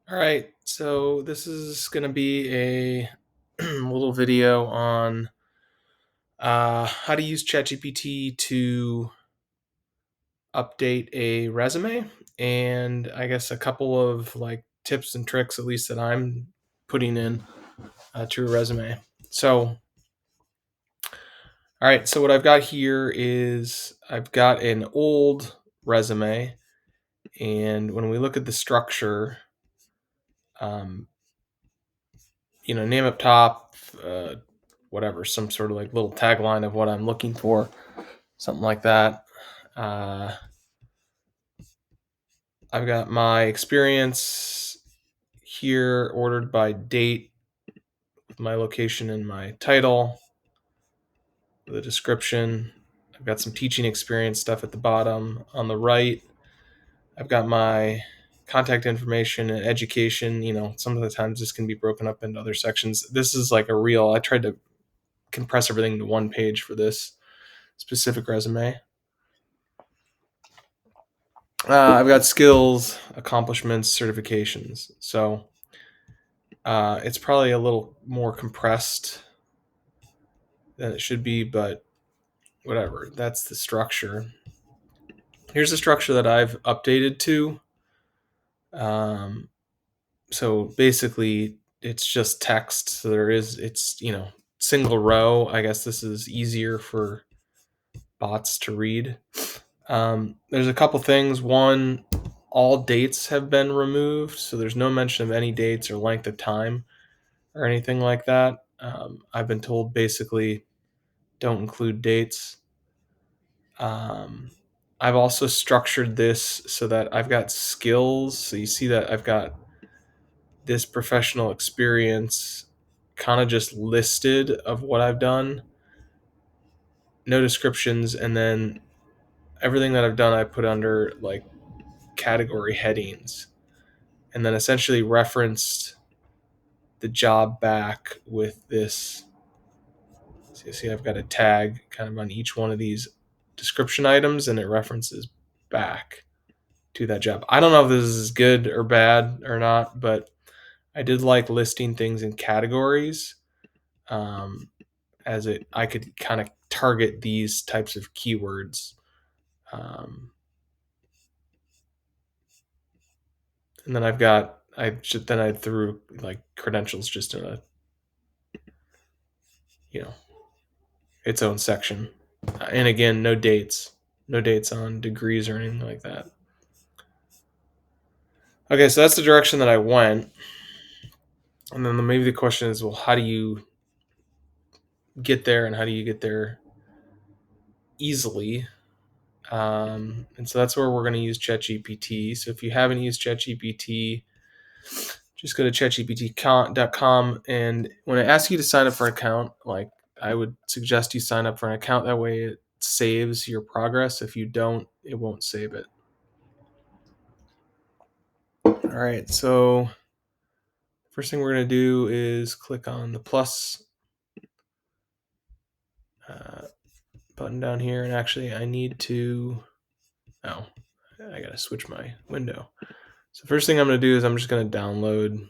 All right, so this is going to be a little video on how to use ChatGPT to update a resume, and I guess a couple of like tips and tricks, at least that I'm putting in to a resume. So, all right, so what I've got here is I've got an old resume, and when we look at the structure, um, name up top, whatever, some sort of like little tagline of what I'm looking for, something like that. Uh, I've got my experience here ordered by date, my location and my title, the description. I've got some teaching experience stuff at the bottom. On the right, I've got my contact information and education. Some of the times this can be broken up into other sections. This is like a real, I tried to compress everything into one page for this specific resume. I've got skills, accomplishments, certifications. So it's probably a little more compressed than it should be, but whatever. That's the structure. Here's the structure that I've updated to. Um, so basically, it's just text. So it's single row. I guess this is easier for bots to read. There's a couple things. One, all dates have been removed, so there's no mention of any dates or length of time or anything like that. I've been told basically don't include dates. I've also structured this so that I've got skills. So you see that I've got this professional experience kind of just listed of what I've done, no descriptions, and then everything that I've done I put under like category headings, and then essentially referenced the job back with this. So you see I've got a tag kind of on each one of these description items, and it references back to that job. I don't know if this is good or bad or not, but I did like listing things in categories, as I could kind of target these types of keywords. Um, and then I threw like credentials just in a you know its own section, and again, no dates on degrees or anything like that. Okay, so that's the direction that I went, and then maybe the question is, well, how do you get there, and how do you get there easily? And so that's where we're going to use ChatGPT. So if you haven't used ChatGPT, just go to chatgpt.com, and when it asks you to sign up for an account, like I would suggest you sign up for an account. That way it saves your progress. If you don't, it won't save it. All right, so first thing we're going to do is click on the plus button down here, and actually I need to, I got to switch my window. So first thing I'm going to do is I'm just going to download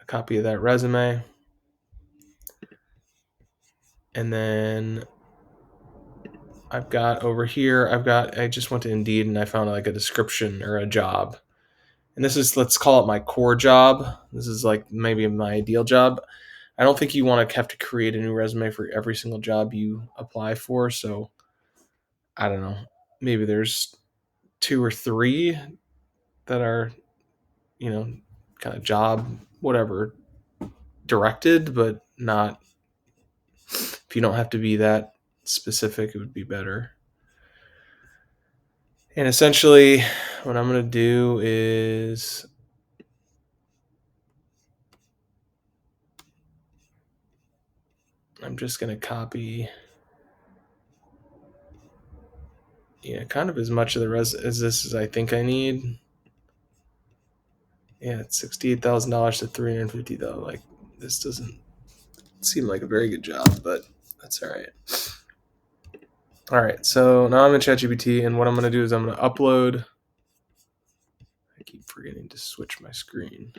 a copy of that resume. And then I've got over here, I just went to Indeed and I found like a description or a job. And this is, let's call it my core job. This is like maybe my ideal job. I don't think you want to have to create a new resume for every single job you apply for. So I don't know, maybe there's two or three that are, kind of job, whatever, directed, but not, if you don't have to be that specific, it would be better. And essentially, what I'm going to do is I'm just going to copy, kind of as much of the as this as I think I need. Yeah, it's $68,000 to $350,000. Like, this doesn't seem like a very good job, but that's all right. All right, so now I'm in ChatGPT, and what I'm going to do is I'm going to upload I keep forgetting to switch my screen.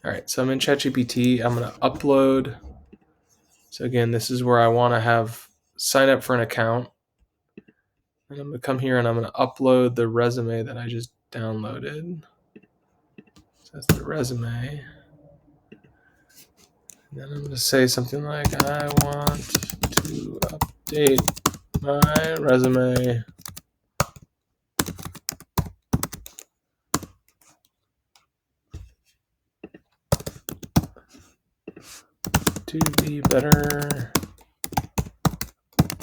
All right, so I'm in ChatGPT. I'm going to upload. So again, this is where I want to have sign up for an account. And I'm going to come here and I'm going to upload the resume that I just downloaded. So that's the resume. And then I'm going to say something like, I want to update my resume to be better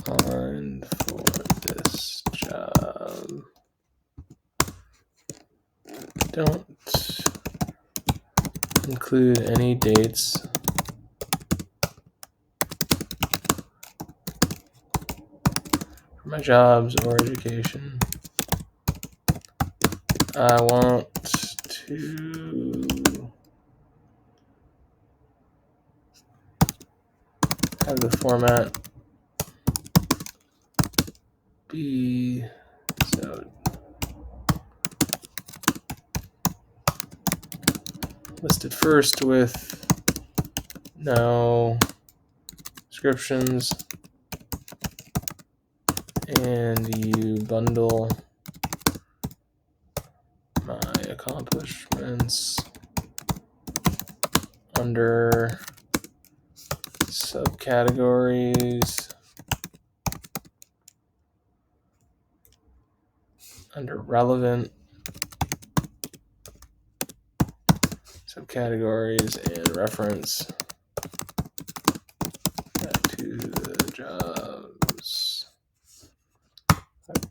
aligned for this job. Don't include any dates for my jobs or education. I want to have the format be so listed first with no descriptions, and you bundle my accomplishments under subcategories under relevant subcategories and reference back to the jobs.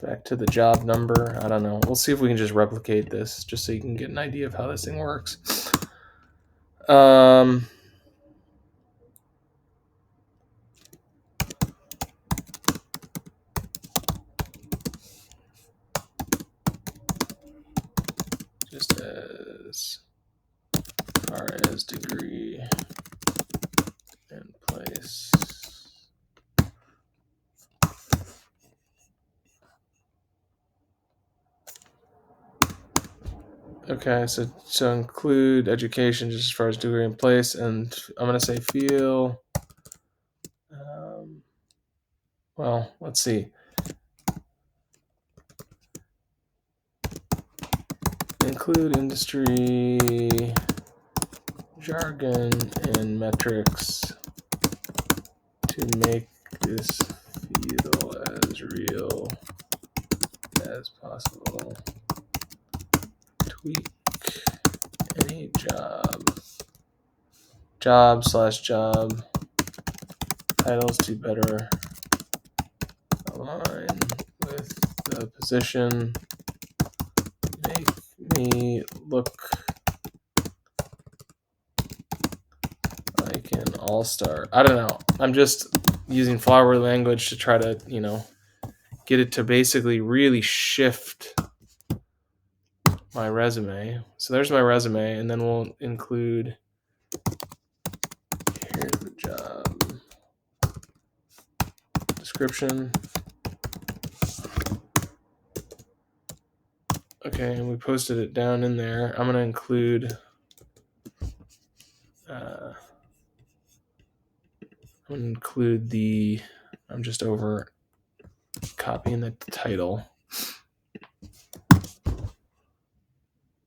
Back to the job number. I don't know. We'll see if we can just replicate this just so you can get an idea of how this thing works. Just as far as degree and place. Okay, so include education just as far as degree and place, and I'm gonna say feel. Well, let's see. Include industry jargon and metrics to make this feel as real as possible. Tweak any job titles to better align with the position. Make me look like an all-star. I don't know. I'm just using flowery language to try to, get it to basically really shift my resume. So there's my resume, and then we'll include here's the job description. Okay, and we posted it down in there. I'm going to include I'm just over copying the title.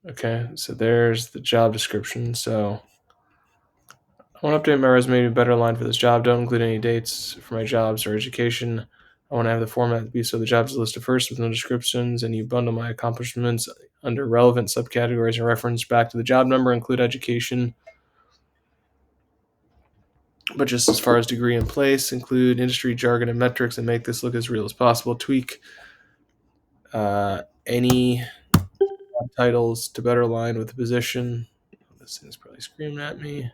Okay, so there's the job description. So I want to update my resume to better align for this job. Don't include any dates for my jobs or education. I want to have the format be so the jobs are listed first with no descriptions, and you bundle my accomplishments under relevant subcategories and reference back to the job number, include education. But just as far as degree and place, include industry jargon and metrics and make this look as real as possible. Tweak any titles to better align with the position. This thing's probably screaming at me.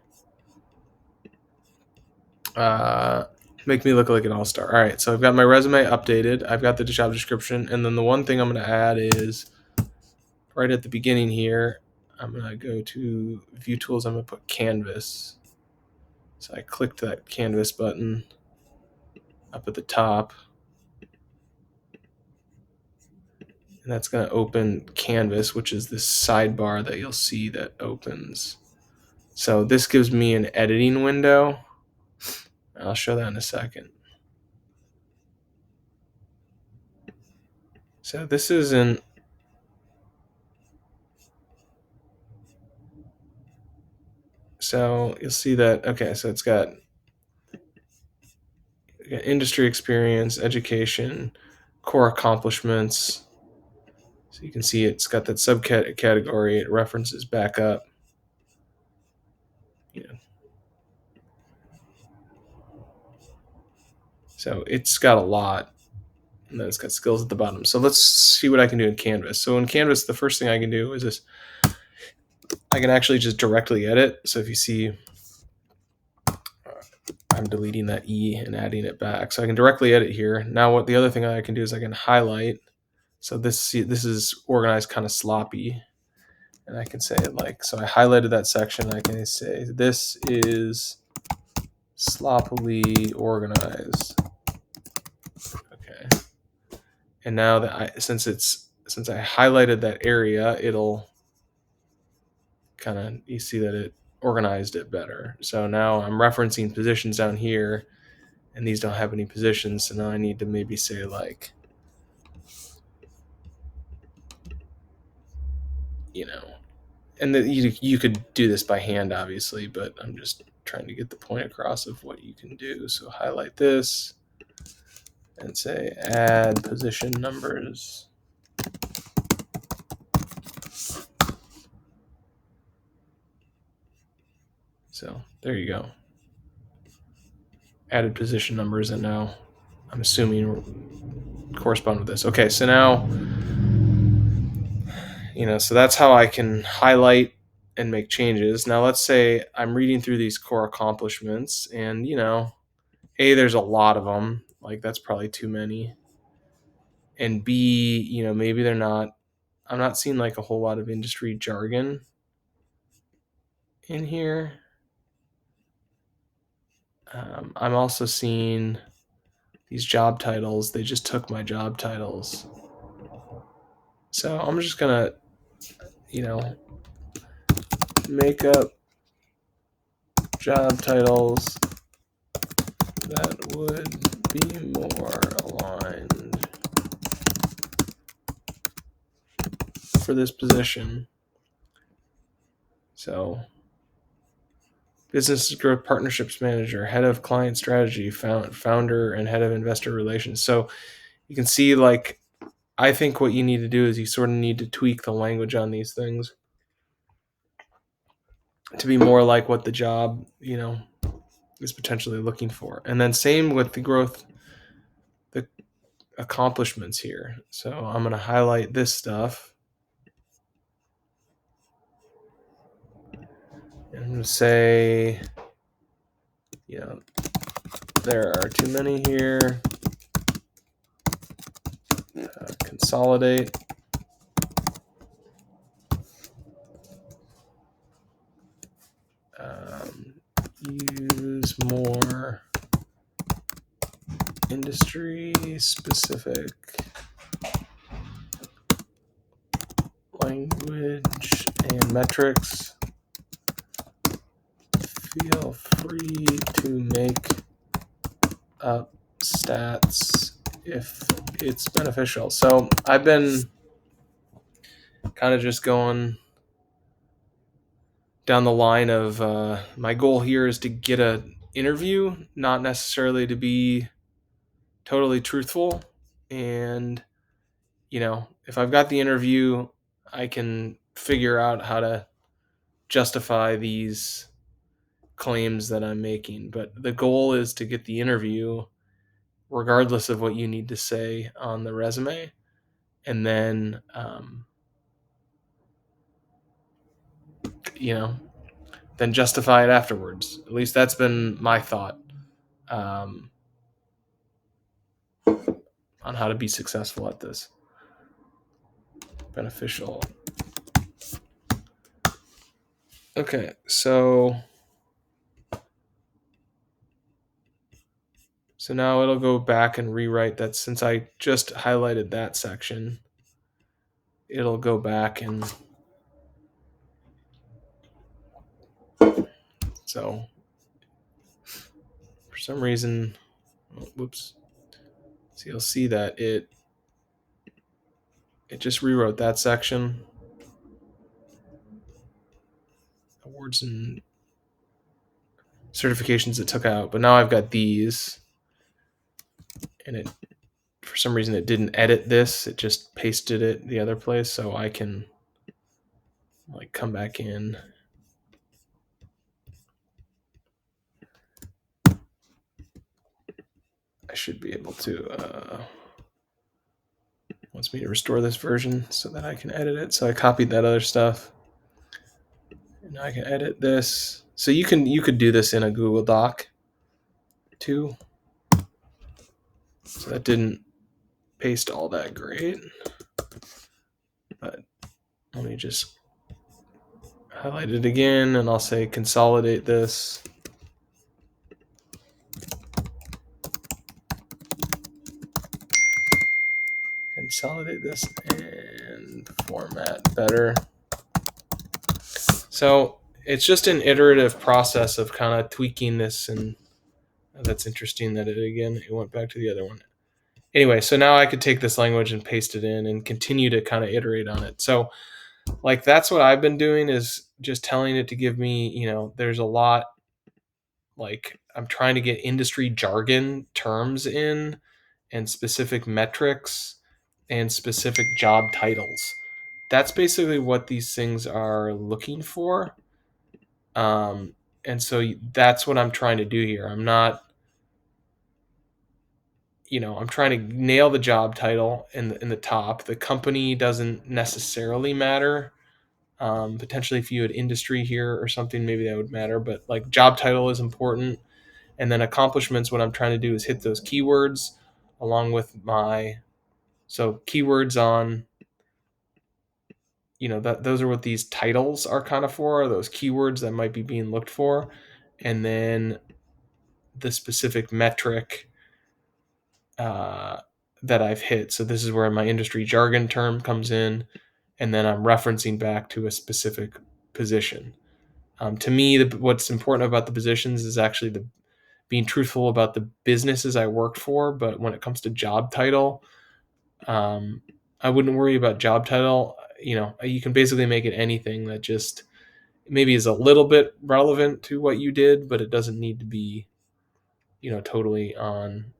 Make me look like an all-star. All right, so I've got my resume updated. I've got the job description, and then the one thing I'm going to add is right at the beginning here, I'm going to go to View Tools. I'm going to put Canvas. So I clicked that Canvas button up at the top. And that's going to open Canvas, which is this sidebar that you'll see that opens. So this gives me an editing window. I'll show that in a second. So this isn't. So you'll see that, okay, so it's got industry experience, education, core accomplishments. So you can see it's got that subcategory. It references back up. So it's got a lot. And then it's got skills at the bottom. So let's see what I can do in Canvas. So in Canvas, the first thing I can do is this. I can actually just directly edit. So if you see, I'm deleting that E and adding it back. So I can directly edit here. Now what the other thing I can do is I can highlight. So this is organized kind of sloppy. And I can say like, so I highlighted that section. I can say this is sloppily organized. Okay. And now that since I highlighted that area, it'll kind of, you see that it organized it better. So now I'm referencing positions down here, and these don't have any positions. So now I need to maybe say like, and that you could do this by hand, obviously, but I'm just trying to get the point across of what you can do. So highlight this and say add position numbers. So there you go. Added position numbers, and now I'm assuming correspond with this. Okay, so now, so that's how I can highlight and make changes. Now let's say I'm reading through these core accomplishments, and A, there's a lot of them. Like that's probably too many. And B, maybe they're not. I'm not seeing like a whole lot of industry jargon in here. I'm also seeing these job titles. They just took my job titles. So I'm just gonna, make up job titles that would be more aligned for this position. So business growth partnerships manager, head of client strategy, founder, and head of investor relations. So you can see, like, I think what you need to do is you sort of need to tweak the language on these things to be more like what the job, is potentially looking for. And then same with the growth, the accomplishments here. So I'm going to highlight this stuff. And I'm going to say, there are too many here. Consolidate. Use more industry-specific language and metrics. Feel free to make up stats if it's beneficial. So I've been kind of just going down the line of my goal here is to get an interview, not necessarily to be totally truthful. And, if I've got the interview, I can figure out how to justify these claims that I'm making. But the goal is to get the interview regardless of what you need to say on the resume. And then, then justify it afterwards. At least that's been my thought on how to be successful at this. Beneficial. Okay, so now it'll go back and rewrite that since I just highlighted that section. it'll go back and so for some reason, whoops. So you'll see that it just rewrote that section. Awards and certifications it took out, but now I've got these, and it for some reason it didn't edit this, it just pasted it the other place, so I can like come back in. I should be able to wants me to restore this version so that I can edit it. So I copied that other stuff, and now I can edit this. So you could do this in a Google Doc too. So that didn't paste all that great, but let me just highlight it again, and I'll say consolidate this. Consolidate this and format better. So it's just an iterative process of kind of tweaking this, and that's interesting that it went back to the other one. Anyway, so now I could take this language and paste it in and continue to kind of iterate on it. So like that's what I've been doing, is just telling it to give me, there's a lot, like I'm trying to get industry jargon terms in and specific metrics and specific job titles. That's basically what these things are looking for. And so that's what I'm trying to do here. I'm not, I'm trying to nail the job title in the top. The company doesn't necessarily matter. Potentially, if you had industry here or something, maybe that would matter. But like job title is important, and then accomplishments. What I'm trying to do is hit those keywords along with keywords on. Those are what these titles are kind of for. Are those keywords that might be being looked for, and then the specific metric that I've hit. So this is where my industry jargon term comes in, and then I'm referencing back to a specific position. To me, what's important about the positions is actually being truthful about the businesses I worked for. But when it comes to job title, I wouldn't worry about job title. You can basically make it anything that just maybe is a little bit relevant to what you did, but it doesn't need to be, totally on.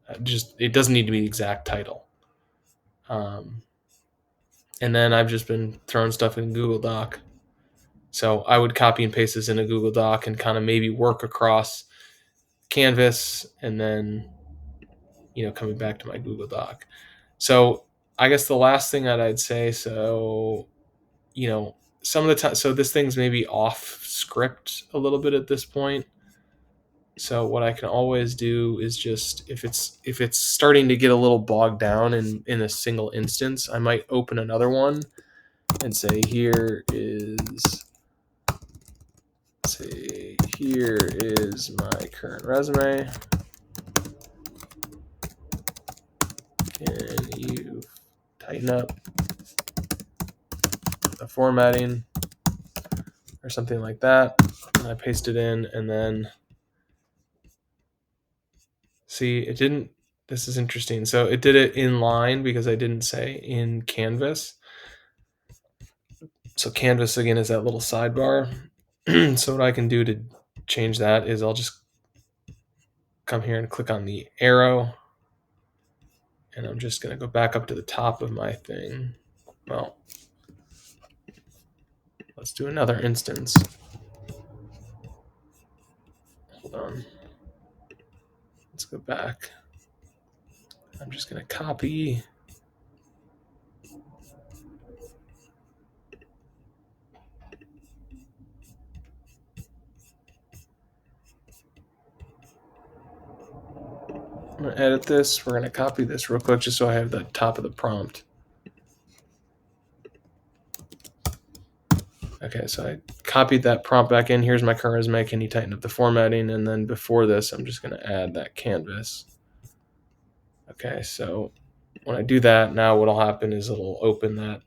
It doesn't need to be the exact title. And then I've just been throwing stuff in Google Doc. So I would copy and paste this in a Google Doc and kind of maybe work across Canvas and then, coming back to my Google Doc. So I guess the last thing that I'd say, so, some of the time, so this thing's maybe off script a little bit at this point. So what I can always do is just, if it's starting to get a little bogged down in a single instance, I might open another one and say, here is my current resume. Can you tighten up the formatting or something like that? And I paste it in, and then see, it didn't. This is interesting. So it did it in line because I didn't say in Canvas. So Canvas, again, is that little sidebar. So what I can do to change that is I'll just come here and click on the arrow, and I'm just going to go back up to the top of my thing. Well, let's do another instance. Hold on. Let's go back. I'm just going to copy. I'm going to edit this. We're going to copy this real quick just so I have the top of the prompt. Okay, so I copied that prompt back in. Here's my current resume. Can you tighten up the formatting? And then before this, I'm just going to add that canvas. Okay, so when I do that, now what'll happen is it'll open that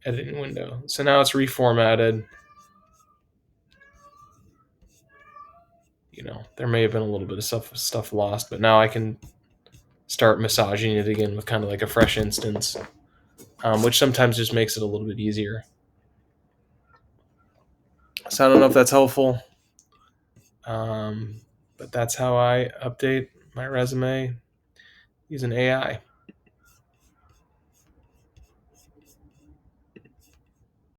editing window. So now it's reformatted. There may have been a little bit of stuff lost, but now I can start massaging it again with kind of like a fresh instance, which sometimes just makes it a little bit easier. So I don't know if that's helpful, but that's how I update my resume using AI.